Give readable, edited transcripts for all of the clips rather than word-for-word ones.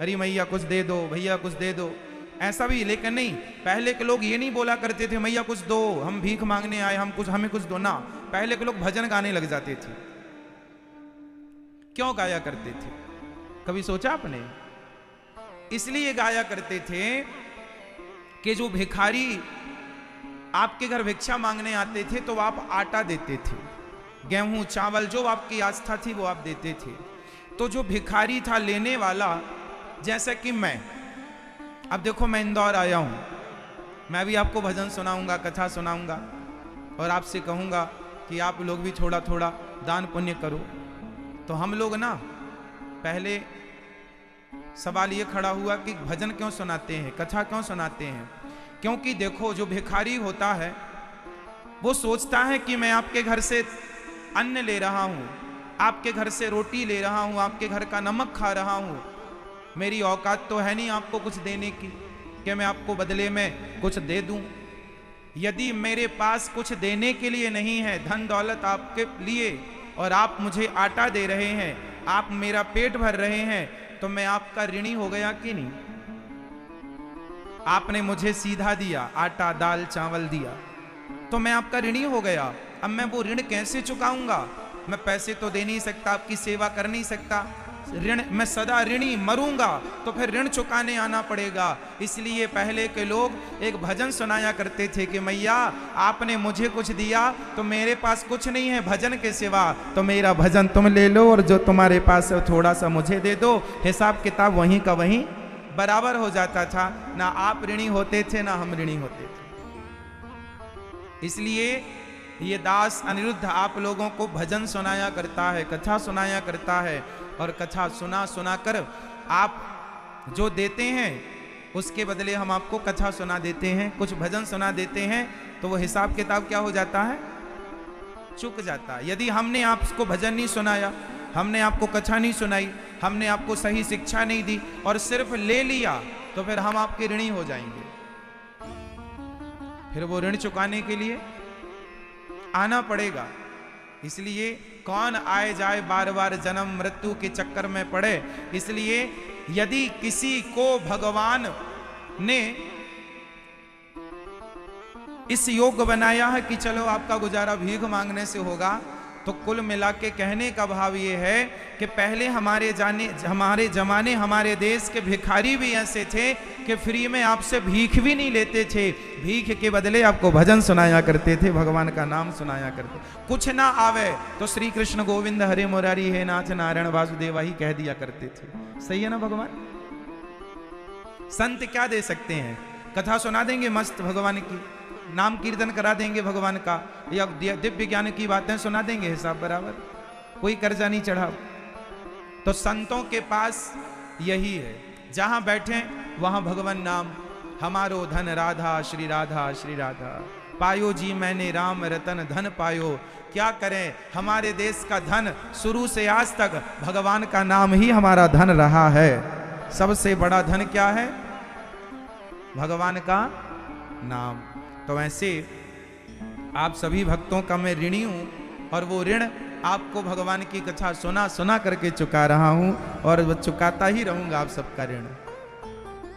अरे मैया कुछ दे दो, भैया कुछ दे दो, ऐसा भी। लेकिन नहीं, पहले के लोग ये नहीं बोला करते थे मैया कुछ दो, हम भीख मांगने आए, हमें कुछ दो ना। पहले के लोग भजन गाने लग जाते थे। क्यों गाया करते थे, कभी सोचा आपने? इसलिए गाया करते थे कि जो भिखारी आपके घर भिक्षा मांगने आते थे तो आप आटा देते थे, गेहूं चावल जो आपकी आस्था थी वो आप देते थे। तो जो भिखारी था लेने वाला, जैसे कि मैं, अब देखो मैं इंदौर आया हूं, मैं भी आपको भजन सुनाऊंगा, कथा सुनाऊंगा और आपसे कहूंगा कि आप लोग भी थोड़ा थोड़ा दान पुण्य करो। तो हम लोग ना, पहले सवाल ये खड़ा हुआ कि भजन क्यों सुनाते हैं, कथा क्यों सुनाते हैं? क्योंकि देखो जो भिखारी होता है वो सोचता है कि मैं आपके घर से अन्न ले रहा हूं, आपके घर से रोटी ले रहा हूं, आपके घर का नमक खा रहा हूं, मेरी औकात तो है नहीं आपको कुछ देने की कि मैं आपको बदले में कुछ दे दूं। यदि मेरे पास कुछ देने के लिए नहीं है, धन दौलत आपके लिए, और आप मुझे आटा दे रहे हैं, आप मेरा पेट भर रहे हैं, तो मैं आपका ऋणी हो गया कि नहीं? आपने मुझे सीधा दिया, आटा दाल चावल दिया, तो मैं आपका ऋणी हो गया। अब मैं वो ऋण कैसे चुकाऊंगा? मैं पैसे तो दे नहीं सकता, आपकी सेवा कर नहीं सकता, ऋण, मैं सदा ऋणी मरूंगा, तो फिर ऋण चुकाने आना पड़ेगा। इसलिए पहले के लोग एक भजन सुनाया करते थे कि मैया आपने मुझे कुछ दिया तो मेरे पास कुछ नहीं है भजन के सिवा, तो मेरा भजन तुम ले लो और जो तुम्हारे पास है थोड़ा सा मुझे दे दो। हिसाब किताब वहीं का वहीं बराबर हो जाता था, ना आप ऋणी होते थे ना हम ऋणी होते थे। इसलिए ये दास अनिरुद्ध आप लोगों को भजन सुनाया करता है, कथा सुनाया करता है, और कथा सुना सुना कर आप जो देते हैं उसके बदले हम आपको कथा सुना देते हैं, कुछ भजन सुना देते हैं, तो वो हिसाब किताब क्या हो जाता है? चुक जाता है। यदि हमने आपको भजन नहीं सुनाया, हमने आपको कथा नहीं सुनाई, हमने आपको सही शिक्षा नहीं दी और सिर्फ ले लिया, तो फिर हम आपके ऋणी हो जाएंगे। फिर वो ऋण चुकाने के लिए आना पड़ेगा। इसलिए कौन आए जाए बार बार जन्म मृत्यु के चक्कर में पड़े। इसलिए यदि किसी को भगवान ने इस योग बनाया है कि चलो आपका गुजारा भीख मांगने से होगा, तो कुल मिला के कहने का भाव ये है कि पहले हमारे जमाने हमारे देश के भिखारी भी ऐसे थे कि फ्री में आपसे भीख भी नहीं लेते थे, भीख के बदले आपको भजन सुनाया करते थे, भगवान का नाम सुनाया करते। कुछ ना आवे तो श्री कृष्ण गोविंद हरे मुरारी हे नाथ नारायण वासुदेवा ही कह दिया करते थे। सही है ना? भगवान संत क्या दे सकते हैं? कथा सुना देंगे मस्त भगवान की, नाम कीर्तन करा देंगे भगवान का, या दिव्य ज्ञान की बातें सुना देंगे, हिसाब बराबर, कोई कर्जा नहीं चढ़ा। तो संतों के पास यही है, जहां बैठे वहां भगवान नाम, हमारो धन राधा श्री राधा श्री राधा, पायो जी मैंने राम रतन धन पायो। क्या करें, हमारे देश का धन शुरू से आज तक भगवान का नाम ही हमारा धन रहा है। सबसे बड़ा धन क्या है? भगवान का नाम। तो ऐसे आप सभी भक्तों का मैं ऋणी हूं, और वो ऋण आपको भगवान की कथा सुना सुना करके चुका रहा हूं, और वो चुकाता ही रहूंगा आप सबका ऋण,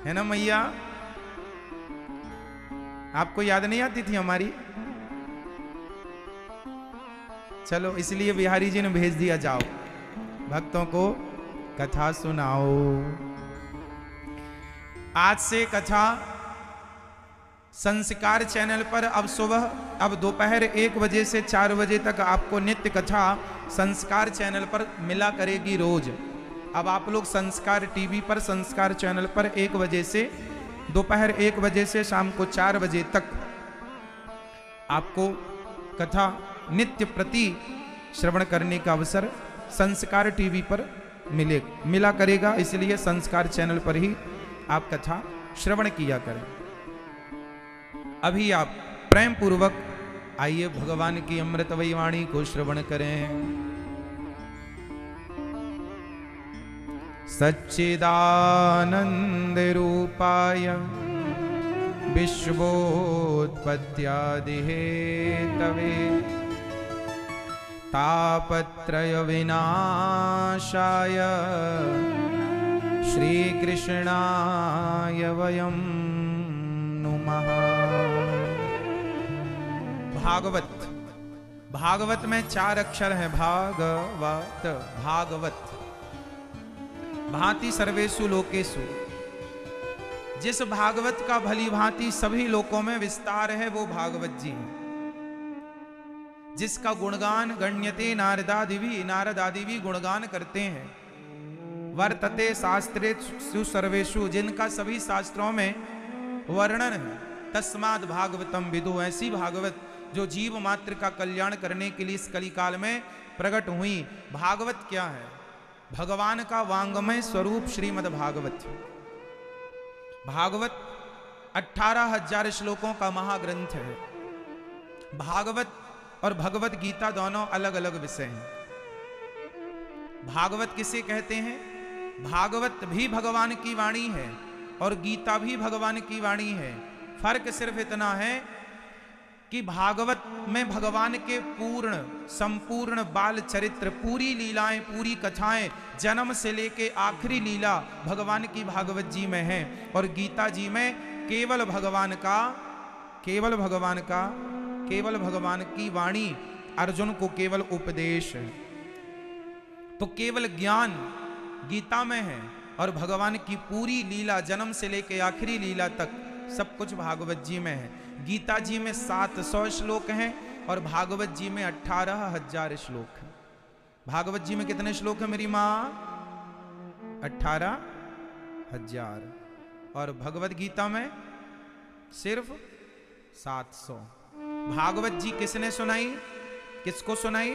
है ना मैया? आपको याद नहीं आती थी हमारी? चलो इसलिए बिहारी जी ने भेज दिया, जाओ भक्तों को कथा सुनाओ। आज से कथा संस्कार चैनल पर अब दोपहर 1 बजे से 4 बजे तक आपको नित्य कथा संस्कार चैनल पर मिला करेगी रोज। अब आप लोग संस्कार टीवी पर, संस्कार चैनल पर 1 बजे से, दोपहर 1 बजे से शाम को 4 बजे तक आपको कथा नित्य प्रति श्रवण करने का अवसर संस्कार टीवी पर मिला करेगा। इसलिए संस्कार चैनल पर ही आप कथा श्रवण किया करें। अभी आप प्रेम पूर्वक आइए भगवान की अमृतमयी वाणी को श्रवण करें। सच्चिदानंद रूपाय विश्वोत्पत्त्यादि हेतवे तापत्रय विनाशाय श्री कृष्णाय वयं नुमः। भागवत, भागवत में 4 अक्षर है, भागवत। भागवत भांति सर्वेषु लोकेषु, जिस भागवत का भली भांति सभी लोकों में विस्तार है वो भागवत जी है। जिसका गुणगान गण्यते नारद आदि भी गुणगान करते हैं। वर्तते शास्त्रेषु सर्वेषु, जिनका सभी शास्त्रों में वर्णन है। तस्माद् भागवतम विदु, ऐसी भागवत जो जीव मात्र का कल्याण करने के लिए इस कलिकाल में प्रकट हुई। भागवत क्या है? भगवान का वांगमय स्वरूप श्रीमद् भागवत। भागवत 18,000 श्लोकों का महाग्रंथ है। भागवत और भगवत गीता दोनों अलग अलग विषय हैं। भागवत किसे कहते हैं? भागवत भी भगवान की वाणी है और गीता भी भगवान की वाणी है। फर्क सिर्फ इतना है कि भागवत में भगवान के पूर्ण संपूर्ण बाल चरित्र, पूरी लीलाएं, पूरी कथाएं, जन्म से लेके आखिरी लीला भगवान की भागवत जी में है। और गीता जी में केवल भगवान की वाणी, अर्जुन को केवल उपदेश है। तो केवल ज्ञान गीता में है और भगवान की पूरी लीला जन्म से लेके आखिरी लीला तक सब कुछ भागवत जी में है। गीता जी में 700 श्लोक हैं और भागवत जी में 18,000 श्लोक हैं। भागवत जी में कितने श्लोक हैं मेरी माँ? 18,000। और भगवत गीता में सिर्फ 700। भागवत जी किसने सुनाई? किसको सुनाई?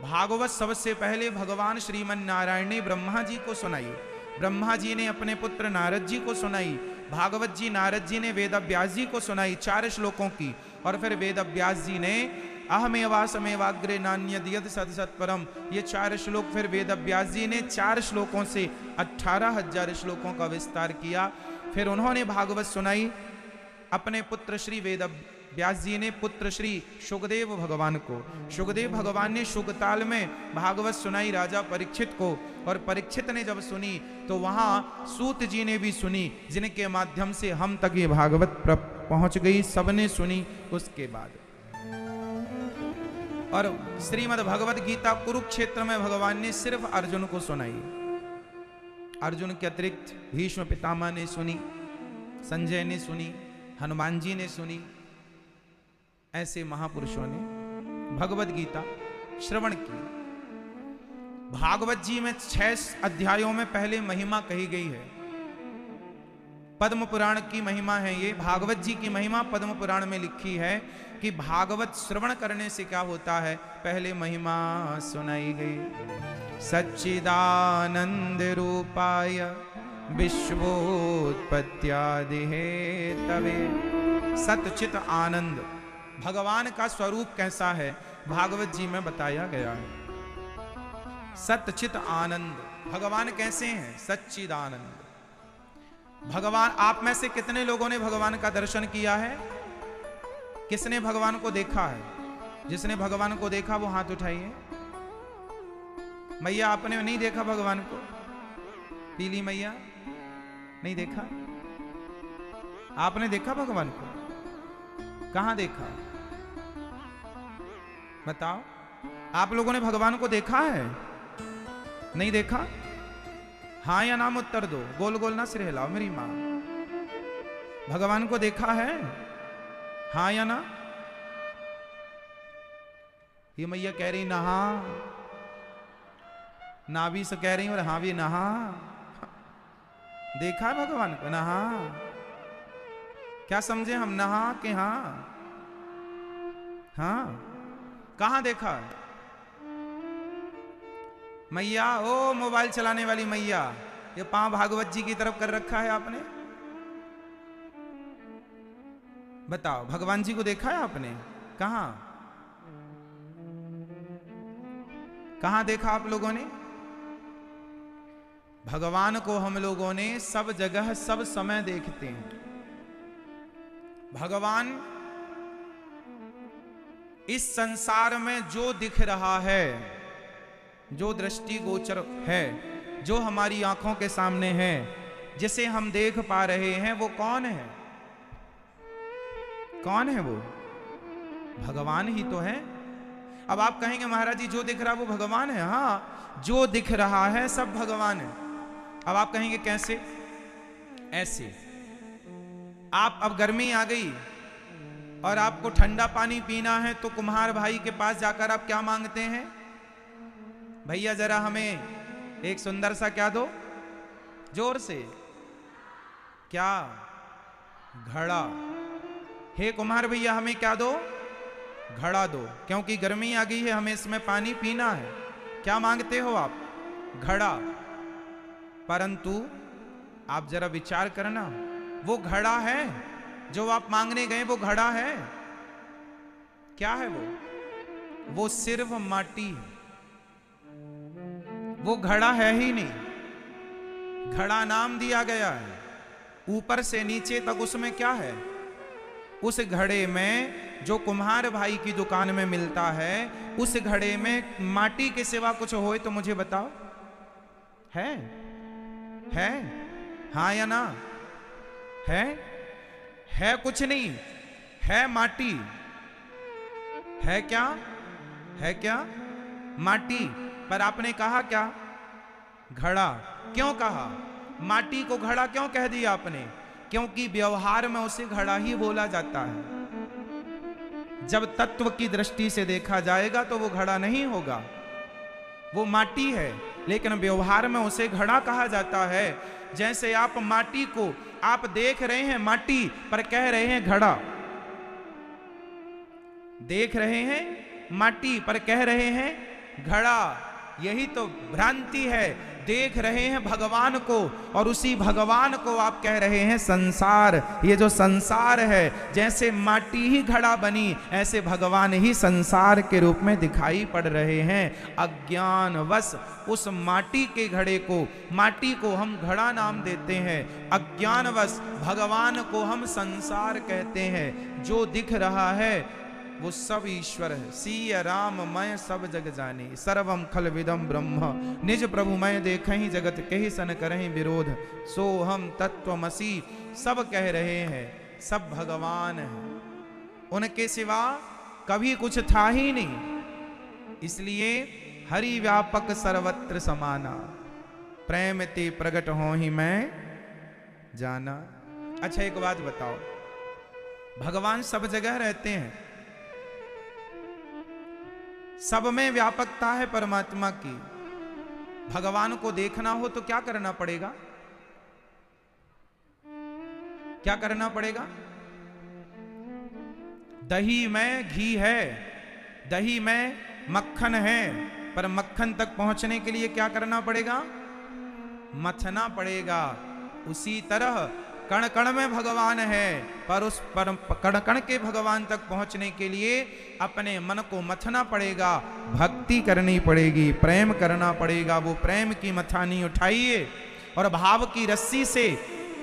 भागवत सबसे पहले भगवान श्रीमन नारायण ने ब्रह्मा जी को सुनाई। ब्रह्मा जी ने अपने पुत्र नारद जी को सुनाई। भागवत जी नारद जी ने वेद व्यास जी को सुनाई 4 श्लोकों की। और फिर वेद व्यास जी ने अहमेवासमेवाग्रे नान्यद् यद् सत्सत्परम, ये 4 श्लोक फिर वेद व्यास जी ने 4 श्लोकों से 18,000 श्लोकों का विस्तार किया। फिर उन्होंने भागवत सुनाई अपने पुत्र श्री वेद व्यास जी ने पुत्र श्री शुकदेव भगवान को। शुकदेव भगवान ने शुकताल में भागवत सुनाई राजा परीक्षित को। और परीक्षित ने जब सुनी तो वहां सूत जी ने भी सुनी, जिनके माध्यम से हम तक ये भागवत पहुंच गई। सबने सुनी उसके बाद। और श्रीमद् भगवत गीता कुरुक्षेत्र में भगवान ने सिर्फ अर्जुन को सुनाई। अर्जुन के अतिरिक्त भीष्म पितामह ने सुनी, संजय ने सुनी, हनुमान जी ने सुनी। ऐसे महापुरुषों ने भगवत गीता श्रवण की। भागवत जी में 6 अध्यायों में पहले महिमा कही गई है। पद्म पुराण की महिमा है ये। भागवत जी की महिमा पद्म पुराण में लिखी है कि भागवत श्रवण करने से क्या होता है। पहले महिमा सुनाई गई। सच्चिदानंद रूपाय विश्वोत्पत्त्यादि हेतवे। सतचित आनंद भगवान का स्वरूप कैसा है भागवत जी में बताया गया है। सतचित आनंद भगवान कैसे हैं? सच्चिदानंद। भगवान, आप में से कितने लोगों ने भगवान का दर्शन किया है? किसने भगवान को देखा है? जिसने भगवान को देखा वो हाथ उठाइए। मैया आपने नहीं देखा भगवान को? पीली मैया नहीं देखा? आपने देखा भगवान को? कहां देखा? बताओ। आप लोगों ने भगवान को देखा है? नहीं देखा? हाँ या नाम उत्तर दो। गोल गोल ना सिर हिलाओ मेरी मां। भगवान को देखा है? हाँ या ना? ये मैया कह रही नहा, ना भी से कह रही और हाँ भी नहा। देखा है भगवान को? नहा। क्या समझे हम? नहा के हाँ? हाँ। कहां देखा है? मैया, ओ मोबाइल चलाने वाली मैया, ये पांव भागवत जी की तरफ कर रखा है आपने? बताओ, भगवान जी को देखा है आपने? कहां कहां देखा आप लोगों ने? भगवान को हम लोगों ने सब जगह सब समय देखते हैं। भगवान इस संसार में जो दिख रहा है, जो दृष्टि गोचर है, जो हमारी आंखों के सामने है, जिसे हम देख पा रहे हैं, वो कौन है? कौन है वो? भगवान ही तो है। अब आप कहेंगे महाराज जी जो दिख रहा है वो भगवान है। हाँ, जो दिख रहा है सब भगवान है। अब आप कहेंगे कैसे? ऐसे, आप अब गर्मी आ गई और आपको ठंडा पानी पीना है तो कुम्हार भाई के पास जाकर आप क्या मांगते हैं? भैया जरा हमें एक सुंदर सा क्या दो, जोर से, क्या? घड़ा। हे कुम्हार भैया हमें क्या दो? घड़ा दो, क्योंकि गर्मी आ गई है, हमें इसमें पानी पीना है। क्या मांगते हो आप? घड़ा। परंतु आप जरा विचार करना, वो घड़ा है जो आप मांगने गए, वो घड़ा है? क्या है वो? वो सिर्फ माटी है, वो घड़ा है ही नहीं। घड़ा नाम दिया गया है, ऊपर से नीचे तक उसमें क्या है? उस घड़े में जो कुम्हार भाई की दुकान में मिलता है, उस घड़े में माटी के सिवा कुछ होए तो मुझे बताओ। है? है? हाँ या ना? है? है कुछ नहीं, है माटी। है क्या? है क्या? माटी। पर आपने कहा क्या? घड़ा। क्यों कहा? माटी को घड़ा क्यों कह दिया आपने? क्योंकि व्यवहार में उसे घड़ा ही बोला जाता है। जब तत्व की दृष्टि से देखा जाएगा तो वो घड़ा नहीं होगा, वो माटी है, लेकिन व्यवहार में उसे घड़ा कहा जाता है। जैसे आप माटी को आप देख रहे हैं माटी, पर कह रहे हैं घड़ा। देख रहे हैं माटी पर कह रहे हैं घड़ा। यही तो भ्रांति है। देख रहे हैं भगवान को और उसी भगवान को आप कह रहे हैं संसार। ये जो संसार है, जैसे माटी ही घड़ा बनी, ऐसे भगवान ही संसार के रूप में दिखाई पड़ रहे हैं। अज्ञानवश उस माटी के घड़े को, माटी को हम घड़ा नाम देते हैं, अज्ञानवश भगवान को हम संसार कहते हैं। जो दिख रहा है वो सब ईश्वर है। सीय राम मैं सब जग जानी, सर्वम खल विदम ब्रह्म, निज प्रभु मैं देखहि जगत कहि सन करहि विरोध, सो हम तत्वमसी। सब कह रहे हैं सब भगवान है, उनके सिवा कभी कुछ था ही नहीं। इसलिए हरि व्यापक सर्वत्र समाना, प्रेम ते प्रगट हो ही मैं जाना। अच्छा एक बात बताओ, भगवान सब जगह रहते हैं, सब में व्यापकता है परमात्मा की। भगवान को देखना हो तो क्या करना पड़ेगा? क्या करना पड़ेगा? दही में घी है, दही में मक्खन है, पर मक्खन तक पहुंचने के लिए क्या करना पड़ेगा? मथना पड़ेगा। उसी तरह कण कण में भगवान है, पर उस कण कण के भगवान तक पहुंचने के लिए अपने मन को मथना पड़ेगा, भक्ति करनी पड़ेगी, प्रेम करना पड़ेगा। वो प्रेम की मथानी उठाइए और भाव की रस्सी से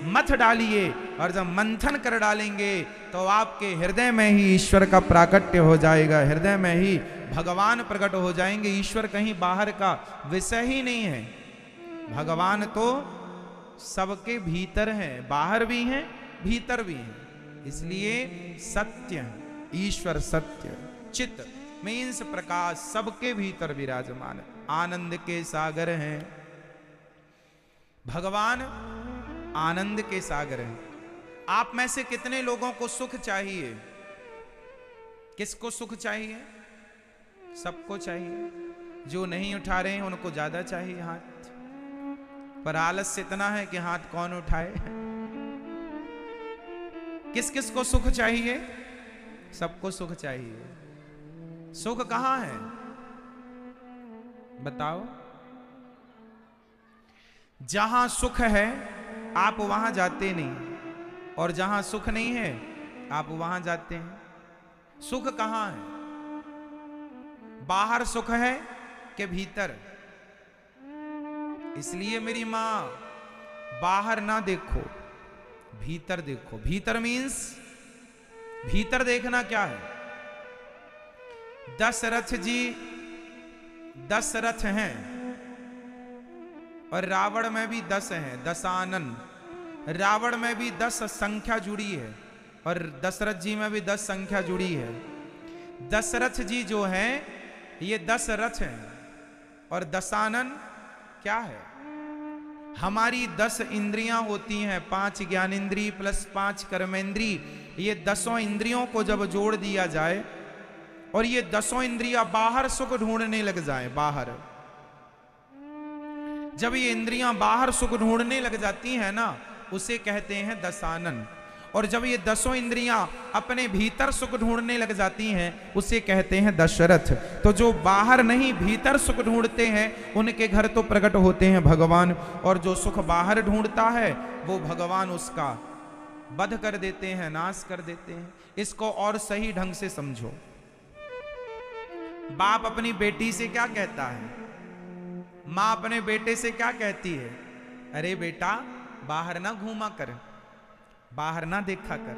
मथ डालिए, और जब मंथन कर डालेंगे तो आपके हृदय में ही ईश्वर का प्राकट्य हो जाएगा, हृदय में ही भगवान प्रकट हो जाएंगे। ईश्वर कहीं बाहर का विषय ही नहीं है, भगवान तो सबके भीतर हैं, बाहर भी हैं भीतर भी हैं। इसलिए सत्य है, ईश्वर सत्य, चित्त मीन्स प्रकाश, सबके भीतर विराजमान, आनंद के सागर हैं। भगवान आनंद के सागर हैं। आप में से कितने लोगों को सुख चाहिए? किसको सुख चाहिए? सबको चाहिए। जो नहीं उठा रहे हैं उनको ज्यादा चाहिए हाथ, पर आलस्य इतना है कि हाथ कौन उठाए। किस किस को सुख चाहिए? सबको सुख चाहिए। सुख कहां है बताओ? जहां सुख है आप वहां जाते नहीं, और जहां सुख नहीं है आप वहां जाते हैं। सुख कहां है? बाहर सुख है कि भीतर? इसलिए मेरी मां, बाहर ना देखो, भीतर देखो। भीतर मीन्स, भीतर देखना क्या है? दशरथ जी 10 रथ हैं और रावण में भी 10 हैं, दशानन। रावण में भी 10 संख्या जुड़ी है और दशरथ जी में भी 10 संख्या जुड़ी है। दशरथ जी जो हैं ये 10 रथ हैं और दशानन क्या है? हमारी 10 इंद्रियां होती हैं, 5 ज्ञानेंद्री प्लस 5 कर्मेंद्री। ये 10 इंद्रियों को जब जोड़ दिया जाए और ये 10 इंद्रियां बाहर सुख ढूंढने लग जाए, बाहर जब ये इंद्रियां बाहर सुख ढूंढने लग जाती हैं ना, उसे कहते हैं दशानन। और जब ये 10 इंद्रियां अपने भीतर सुख ढूंढने लग जाती हैं, उसे कहते हैं दशरथ। तो जो बाहर नहीं भीतर सुख ढूंढते हैं उनके घर तो प्रकट होते हैं भगवान, और जो सुख बाहर ढूंढता है वो भगवान उसका वध कर देते हैं, नाश कर देते हैं। इसको और सही ढंग से समझो। बाप अपनी बेटी से क्या कहता है? मां अपने बेटे से क्या कहती है? अरे बेटा बाहर ना घूमा कर, बाहर ना देखा कर,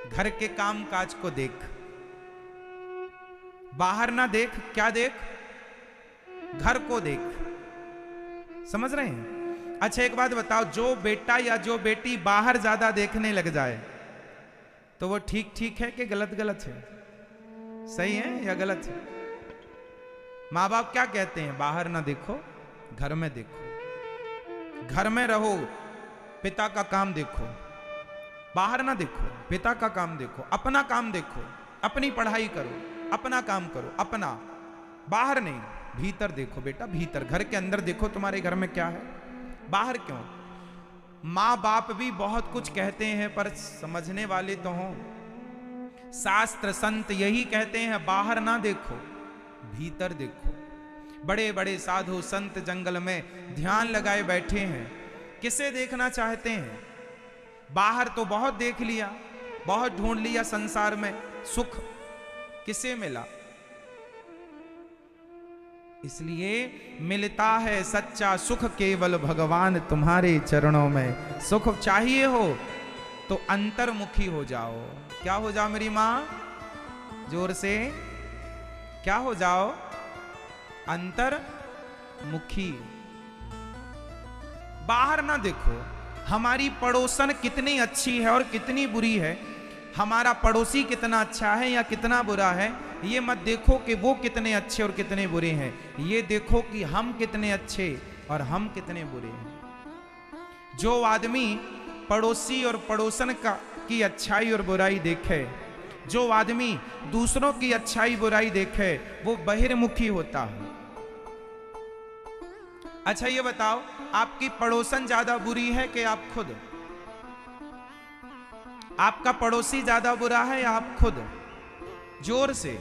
घर के काम काज को देख, बाहर ना देख। क्या देख? घर को देख। समझ रहे हैं? अच्छा एक बात बताओ, जो बेटा या जो बेटी बाहर ज्यादा देखने लग जाए तो वो ठीक ठीक है कि गलत गलत है? सही है या गलत है? माँ बाप क्या कहते हैं? बाहर ना देखो, घर में देखो, घर में रहो, पिता का काम देखो, बाहर ना देखो, पिता का काम देखो, अपना काम देखो, अपनी पढ़ाई करो, अपना काम करो, अपना, बाहर नहीं, भीतर देखो बेटा, भीतर घर के अंदर देखो तुम्हारे घर में क्या है, बाहर क्यों? माँ बाप भी बहुत कुछ कहते हैं पर समझने वाले तो हों। शास्त्र संत यही कहते हैं बाहर ना देखो, भीतर देखो। बड़े बड़े साधु संत जंगल में ध्यान लगाए बैठे हैं, किसे देखना चाहते हैं? बाहर तो बहुत देख लिया, बहुत ढूंढ लिया संसार में, सुख किसे मिला? इसलिए मिलता है सच्चा सुख केवल भगवान तुम्हारे चरणों में। सुख चाहिए हो तो अंतर्मुखी हो जाओ। क्या हो जाओ मेरी मां? जोर से क्या हो जाओ? अंतर्मुखी। बाहर ना देखो। हमारी पड़ोसन कितनी अच्छी है और कितनी बुरी है, हमारा पड़ोसी कितना अच्छा है या कितना बुरा है, ये मत देखो कि वो कितने अच्छे और कितने बुरे हैं, ये देखो कि हम कितने अच्छे और हम कितने बुरे हैं। जो आदमी पड़ोसी और पड़ोसन की अच्छाई और बुराई देखे, जो आदमी दूसरों की अच्छाई बुराई देखे, वो बहिर्मुखी होता है। अच्छा ये बताओ, आपकी पड़ोसन ज्यादा बुरी है कि आप खुद? आपका पड़ोसी ज्यादा बुरा है या आप खुद? जोर से।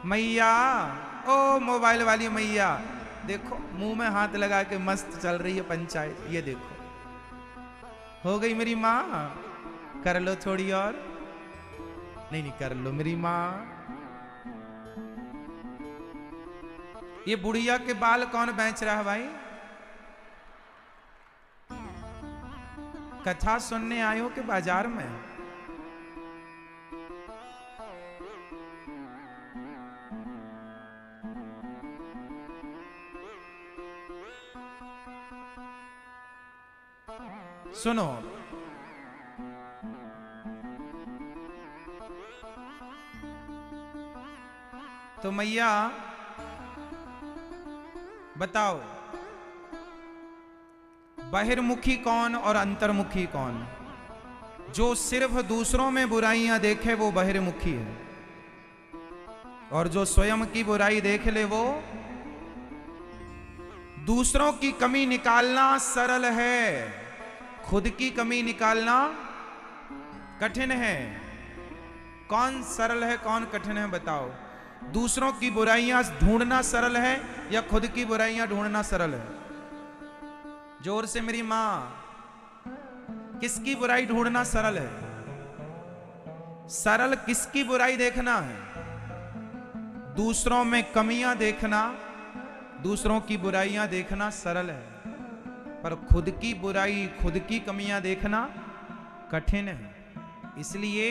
मैया, ओ मोबाइल वाली मैया, देखो मुंह में हाथ लगा के मस्त चल रही है पंचायत, ये देखो। हो गई मेरी माँ? कर लो थोड़ी और। नहीं नहीं कर लो मेरी माँ। ये बुढ़िया के बाल कौन बेच रहा है भाई? कथा सुनने आए हो कि बाजार में? सुनो, तो मैया बताओ, बहिर्मुखी कौन और अंतर्मुखी कौन? जो सिर्फ दूसरों में बुराइयां देखे वो बहिर्मुखी है, और जो स्वयं की बुराई देख ले वो। दूसरों की कमी निकालना सरल है, खुद की कमी निकालना कठिन है। कौन सरल है कौन कठिन है बताओ? दूसरों की बुराइयां ढूंढना सरल है या खुद की बुराइयां ढूंढना सरल है? जोर से मेरी मां, किसकी बुराई ढूंढना सरल है? सरल किसकी बुराई देखना है? दूसरों में कमियां देखना, दूसरों की बुराइयां देखना सरल है, पर खुद की बुराई, खुद की कमियां देखना कठिन है। इसलिए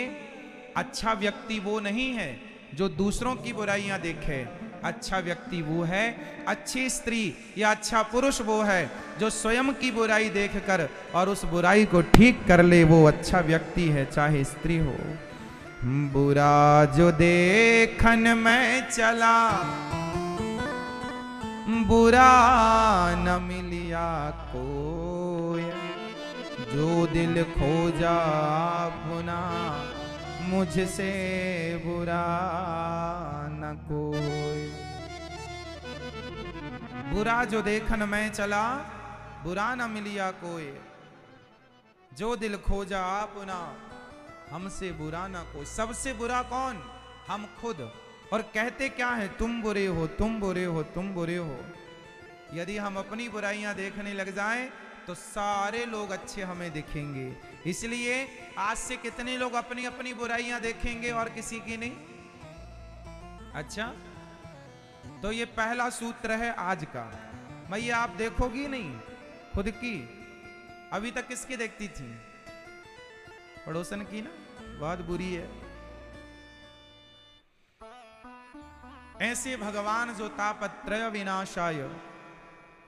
अच्छा व्यक्ति वो नहीं है जो दूसरों की बुराइयां देखे, अच्छा व्यक्ति वो है, अच्छी स्त्री या अच्छा पुरुष वो है जो स्वयं की बुराई देखकर और उस बुराई को ठीक कर ले, वो अच्छा व्यक्ति है, चाहे स्त्री हो। बुरा जो देखन में चला, बुरा न मिलिया कोई, जो दिल खोजा अपना, मुझसे बुरा न कोई। बुरा जो देखन में चला, बुरा न मिलिया कोई, जो दिल खोजा अपना, हमसे बुरा ना कोई। सबसे बुरा कौन? हम खुद। और कहते क्या है? तुम बुरे हो, तुम बुरे हो, तुम बुरे हो। यदि हम अपनी बुराइयां देखने लग जाएं तो सारे लोग अच्छे हमें दिखेंगे। इसलिए आज से कितने लोग अपनी अपनी बुराइयां देखेंगे और किसी की नहीं? अच्छा, तो ये पहला सूत्र है आज का। भैया आप देखोगी नहीं खुद की? अभी तक किसकी देखती थी? पड़ोसन की ना, बहुत बुरी है। ऐसे भगवान जो तापत्रय विनाशाय,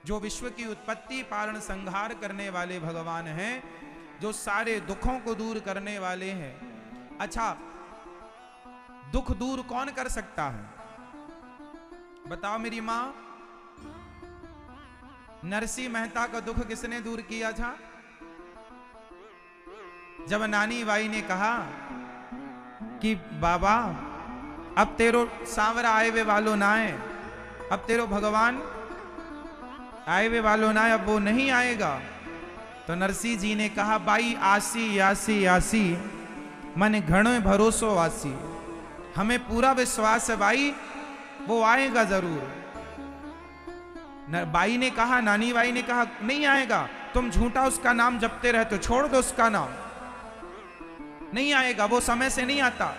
जो विश्व की उत्पत्ति पालन संहार करने वाले भगवान हैं, जो सारे दुखों को दूर करने वाले हैं। अच्छा, दुख दूर कौन कर सकता है? बताओ मेरी मां, नरसिंह मेहता का दुख किसने दूर किया था? जब नानी बाई ने कहा कि बाबा अब तेरो सांवरा आए वे वालो ना है, अब तेरो भगवान आए वे वालो ना है, अब वो नहीं आएगा। तो नरसिंह जी ने कहा, बाई आसी आसी आसी, मन घणो भरोसो आसी, हमें पूरा विश्वास है बाई वो आएगा जरूर। बाई ने कहा, नानी बाई ने कहा नहीं आएगा, तुम झूठा उसका नाम जपते रहते हो, छोड़ दो उसका नाम, नहीं आएगा, वो समय से नहीं आता।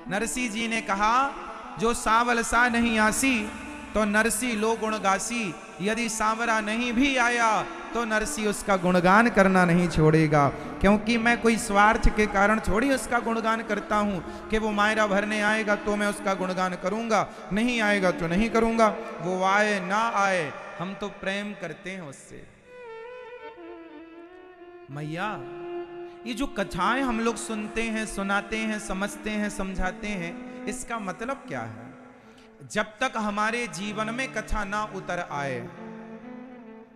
नरसिंह जी ने कहा, जो सांवल सा नहीं आसी तो नरसिंह लो गुण गासी, यदि सांवरा नहीं भी आया तो नरसिंह उसका गुणगान करना नहीं छोड़ेगा, क्योंकि मैं कोई स्वार्थ के कारण थोड़ी उसका गुणगान करता हूं कि वो मायरा भरने आएगा तो मैं उसका गुणगान करूंगा, नहीं आएगा तो नहीं करूंगा। वो आए ना आए, हम तो प्रेम करते हैं उससे। मैया, ये जो कथाएं हम लोग सुनते हैं, सुनाते हैं, समझते हैं, समझाते हैं, इसका मतलब क्या है? जब तक हमारे जीवन में कथा ना उतर आए,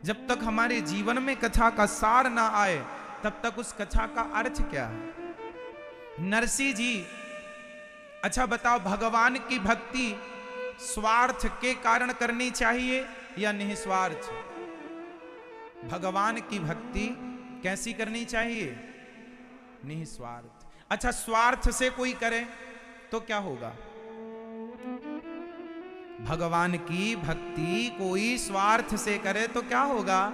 जब तक हमारे जीवन में कथा का सार ना आए, तब तक उस कथा का अर्थ क्या है? नरसिंह जी, अच्छा बताओ, भगवान की भक्ति स्वार्थ के कारण करनी चाहिए या निस्वार्थ? भगवान की भक्ति कैसी करनी चाहिए? निस्वार्थ। अच्छा, स्वार्थ से कोई करे तो क्या होगा? भगवान की भक्ति कोई स्वार्थ से करे तो क्या होगा?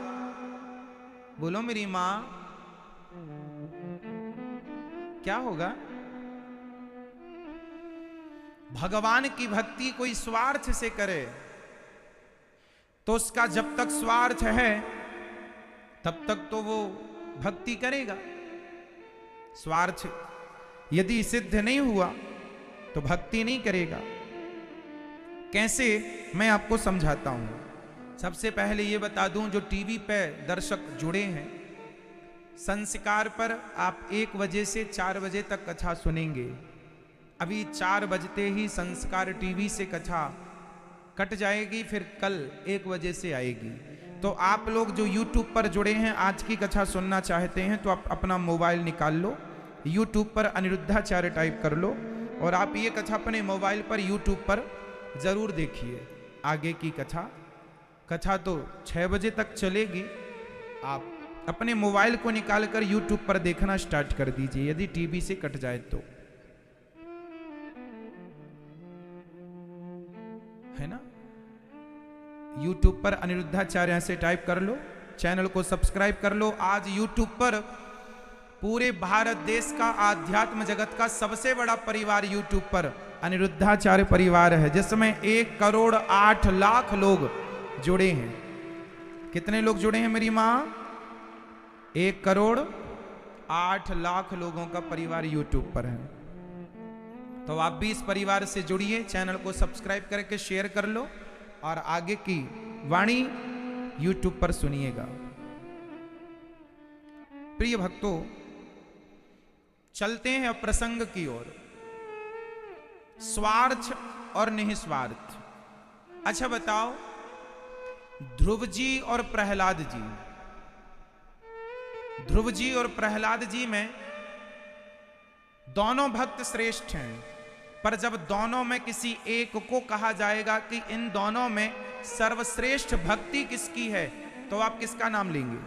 बोलो मेरी मां, क्या होगा? भगवान की भक्ति कोई स्वार्थ से करे तो उसका जब तक स्वार्थ है तब तक तो वो भक्ति करेगा। स्वार्थ यदि सिद्ध नहीं हुआ तो भक्ति नहीं करेगा। कैसे, मैं आपको समझाता हूं। सबसे पहले ये बता दूं, जो टीवी पे दर्शक जुड़े हैं, संस्कार पर आप 1 बजे से 4 बजे तक कथा सुनेंगे। अभी 4 बजते ही संस्कार टीवी से कथा कट जाएगी, फिर कल 1 बजे से आएगी। तो आप लोग जो YouTube पर जुड़े हैं, आज की कथा सुनना चाहते हैं तो आप अपना मोबाइल निकाल लो, YouTube पर अनिरुद्धाचार्य टाइप कर लो और आप ये कथा अपने मोबाइल पर YouTube पर जरूर देखिए। आगे की कथा तो 6 बजे तक चलेगी। आप अपने मोबाइल को निकालकर YouTube पर देखना स्टार्ट कर दीजिए, यदि टीवी से कट जाए तो, है ना। YouTube पर अनिरुद्धाचार्य से टाइप कर लो, चैनल को सब्सक्राइब कर लो। आज YouTube पर पूरे भारत देश का आध्यात्म जगत का सबसे बड़ा परिवार YouTube पर अनिरुद्धाचार्य परिवार है, जिसमें 1,08,00,000 लोग जुड़े हैं। कितने लोग जुड़े हैं मेरी मां? 1,08,00,000 लोगों का परिवार YouTube पर है। तो आप भी इस परिवार से जुड़िए, चैनल को सब्सक्राइब करके शेयर कर लो और आगे की वाणी YouTube पर सुनिएगा। प्रिय भक्तों, चलते हैं प्रसंग की ओर, स्वार्थ और निस्वार्थ। अच्छा बताओ, ध्रुव जी और प्रहलाद जी, ध्रुव जी और प्रहलाद जी में दोनों भक्त श्रेष्ठ हैं, पर जब दोनों में किसी एक को कहा जाएगा कि इन दोनों में सर्वश्रेष्ठ भक्ति किसकी है, तो आप किसका नाम लेंगे?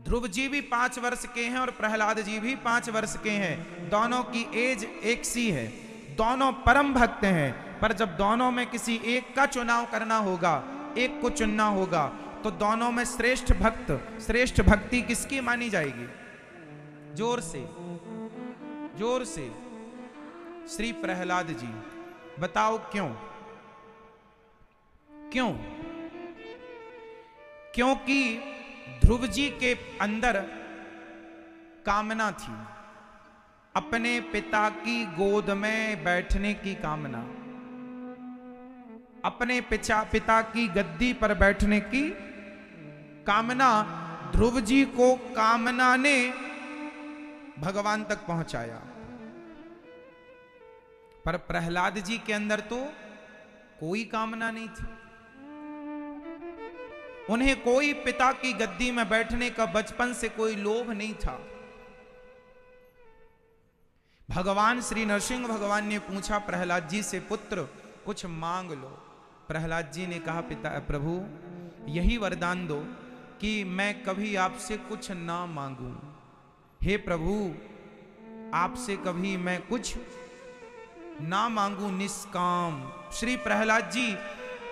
ध्रुव जी भी 5 वर्ष के हैं और प्रहलाद जी भी 5 वर्ष के हैं, दोनों की एज एक सी है, दोनों परम भक्त हैं, पर जब दोनों में किसी एक का चुनाव करना होगा, एक को चुनना होगा, तो दोनों में श्रेष्ठ भक्त, श्रेष्ठ भक्ति किसकी मानी जाएगी? जोर से, जोर से। श्री प्रहलाद जी। बताओ क्यों? क्यों? क्योंकि ध्रुव जी के अंदर कामना थी, अपने पिता की गोद में बैठने की कामना, अपने पिता की गद्दी पर बैठने की कामना। ध्रुव जी को कामना ने भगवान तक पहुंचाया, पर प्रहलाद जी के अंदर तो कोई कामना नहीं थी, उन्हें कोई पिता की गद्दी में बैठने का बचपन से कोई लोभ नहीं था। भगवान श्री नरसिंह भगवान ने पूछा प्रहलाद जी से, पुत्र कुछ मांग लो। प्रहलाद जी ने कहा, पिता प्रभु यही वरदान दो कि मैं कभी आपसे कुछ ना मांगूं। हे प्रभु, आपसे कभी मैं कुछ ना मांगू, निष्काम। श्री प्रहलाद जी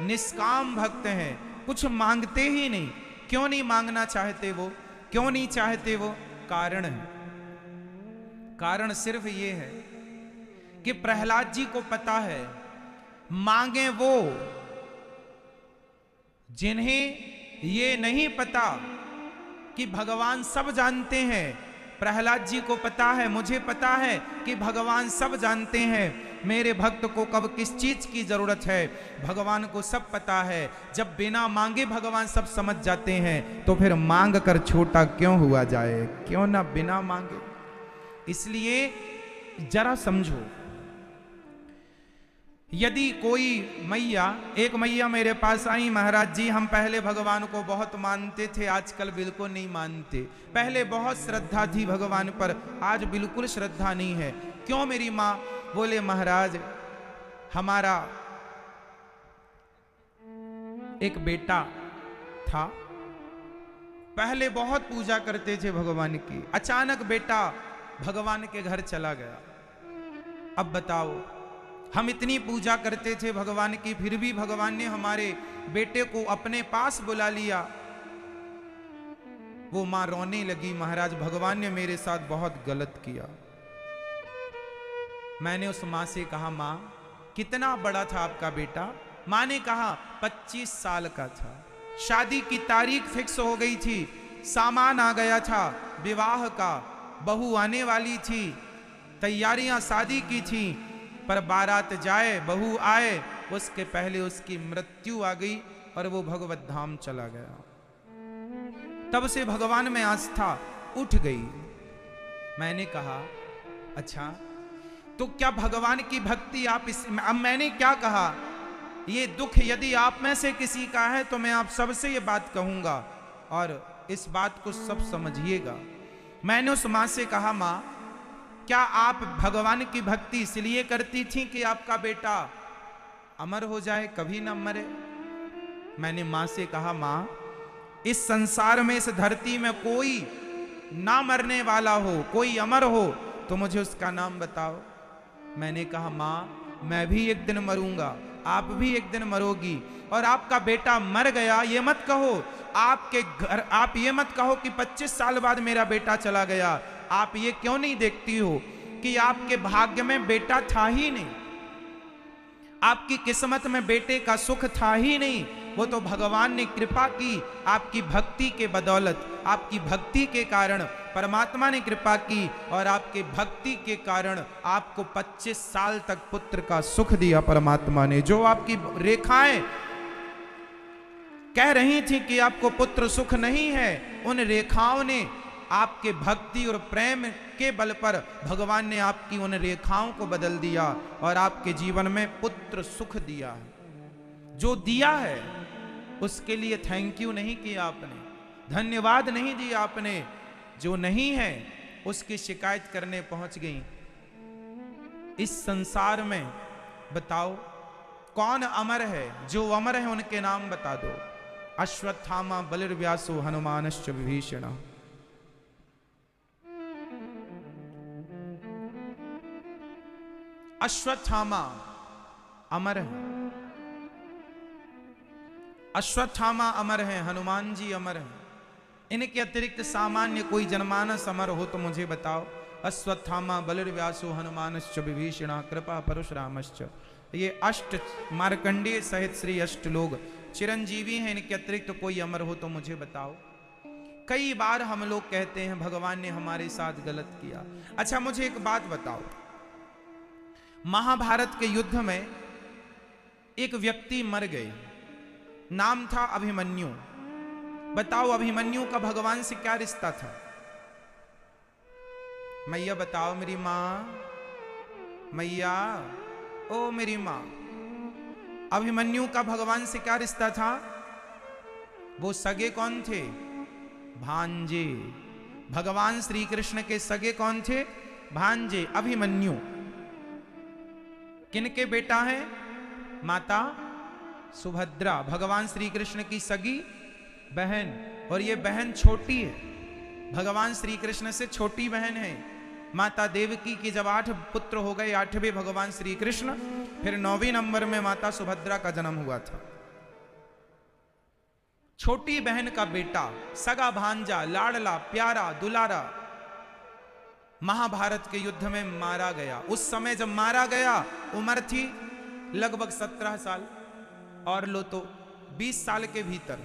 निष्काम भक्त हैं, कुछ मांगते ही नहीं। क्यों नहीं मांगना चाहते वो? क्यों नहीं चाहते वो? कारण है, कारण सिर्फ ये है कि प्रहलाद जी को पता है, मांगे वो जिन्हें ये नहीं पता कि भगवान सब जानते हैं। प्रहलाद जी को पता है, मुझे पता है कि भगवान सब जानते हैं, मेरे भक्त को कब किस चीज की जरूरत है, भगवान को सब पता है। जब बिना मांगे भगवान सब समझ जाते हैं, तो फिर मांग कर छोटा क्यों हुआ जाए? क्यों ना बिना मांगे? इसलिए जरा समझो, यदि कोई मैया, एक मैया मेरे पास आई, महाराज जी हम पहले भगवान को बहुत मानते थे, आजकल बिल्कुल नहीं मानते। पहले बहुत श्रद्धा थी भगवान पर, आज बिल्कुल श्रद्धा नहीं है। क्यों मेरी माँ? बोले महाराज हमारा एक बेटा था, पहले बहुत पूजा करते थे भगवान की, अचानक बेटा भगवान के घर चला गया। अब बताओ, हम इतनी पूजा करते थे भगवान की, फिर भी भगवान ने हमारे बेटे को अपने पास बुला लिया। वो मां रोने लगी, महाराज भगवान ने मेरे साथ बहुत गलत किया। मैंने उस मां से कहा, मां कितना बड़ा था आपका बेटा? मां ने कहा 25 साल का था। शादी की तारीख फिक्स हो गई थी, सामान आ गया था विवाह का, बहू आने वाली थी, तैयारियां शादी की थी, पर बारात जाए बहू आए उसके पहले उसकी मृत्यु आ गई और वो भगवत धाम चला गया। तब से भगवान में आस्था उठ गई। मैंने कहा अच्छा, तो क्या भगवान की भक्ति आप अब मैंने क्या कहा, ये दुख यदि आप में से किसी का है तो मैं आप सबसे ये बात कहूंगा और इस बात को सब समझिएगा। मैंने उस मां से कहा, मां क्या आप भगवान की भक्ति इसलिए करती थी कि आपका बेटा अमर हो जाए, कभी न मरे? मैंने मां से कहा, मां इस संसार में, इस धरती में कोई ना मरने वाला हो, कोई अमर हो, तो मुझे उसका नाम बताओ। मैंने कहा, मां मैं भी एक दिन मरूंगा, आप भी एक दिन मरोगी, और आपका बेटा मर गया ये मत कहो, आपके घर आप ये मत कहो कि 25 साल बाद मेरा बेटा चला गया। आप ये क्यों नहीं देखती हो कि आपके भाग्य में बेटा था ही नहीं, आपकी किस्मत में बेटे का सुख था ही नहीं, वो तो भगवान ने कृपा की, आपकी भक्ति के बदौलत, आपकी भक्ति के कारण परमात्मा ने कृपा की और आपके भक्ति के कारण आपको 25 साल तक पुत्र का सुख दिया परमात्मा ने। जो आपकी रेखाएं कह रही थी कि आपको पुत्र सुख नहीं है, उन रेखाओं ने आपके भक्ति और प्रेम के बल पर भगवान ने आपकी उन रेखाओं को बदल दिया और आपके जीवन में पुत्र सुख दिया है। जो दिया है उसके लिए थैंक यू नहीं किया आपने, धन्यवाद नहीं दिया आपने। जो नहीं है उसकी शिकायत करने पहुंच गई। इस संसार में बताओ कौन अमर है? जो अमर है उनके नाम बता दो। अश्वत्थामा बलिर्व्यासो हनुमानश्च विभीषण। अश्वत्थामा अमर है, अश्वत्थामा अमर है, हनुमान जी अमर है। इनके अतिरिक्त सामान्य कोई जनमानस अमर हो तो मुझे बताओ। अश्वत्थामा बलिर्व्यासो हनुमानश्च विभीषण कृपा परशुरामश्च। ये अष्ट मार्कंडेय सहित श्री अष्ट लोग चिरंजीवी हैं। इनके अतिरिक्त कोई अमर हो तो मुझे बताओ। कई बार हम लोग कहते हैं भगवान ने हमारे साथ गलत किया। अच्छा मुझे एक बात बताओ, महाभारत के युद्ध में एक व्यक्ति मर गए, नाम था अभिमन्यु। बताओ अभिमन्यु का भगवान से क्या रिश्ता था? मैया बताओ मेरी मां, मैया ओ मेरी मां, अभिमन्यु का भगवान से क्या रिश्ता था? वो सगे कौन थे? भांजे। भगवान श्री कृष्ण के सगे कौन थे? भांजे, अभिमन्यु। किनके बेटा है? माता सुभद्रा, भगवान श्री कृष्ण की सगी बहन। और ये बहन छोटी है, भगवान श्री कृष्ण से छोटी बहन है। माता देवकी की जब 8 पुत्र हो गए, 8वें भगवान श्री कृष्ण, फिर 9वें नंबर में माता सुभद्रा का जन्म हुआ था। छोटी बहन का बेटा, सगा भांजा, लाडला, प्यारा, दुलारा, महाभारत के युद्ध में मारा गया। उस समय जब मारा गया उम्र थी लगभग 17 साल, और लो तो 20 साल के भीतर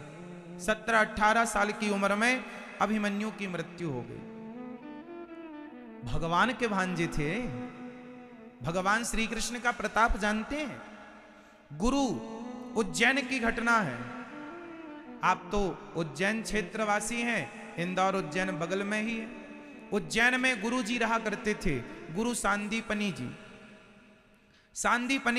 17-18 साल की उम्र में अभिमन्यु की मृत्यु हो गई। भगवान के भांजे थे। भगवान श्री कृष्ण का प्रताप जानते हैं। गुरु उज्जैन की घटना है। आप तो उज्जैन क्षेत्रवासी हैं, इंदौर उज्जैन बगल में ही है। उज्जैन में गुरु जी रहा करते थे, गुरु सांदीपनी जी। सांदीपनी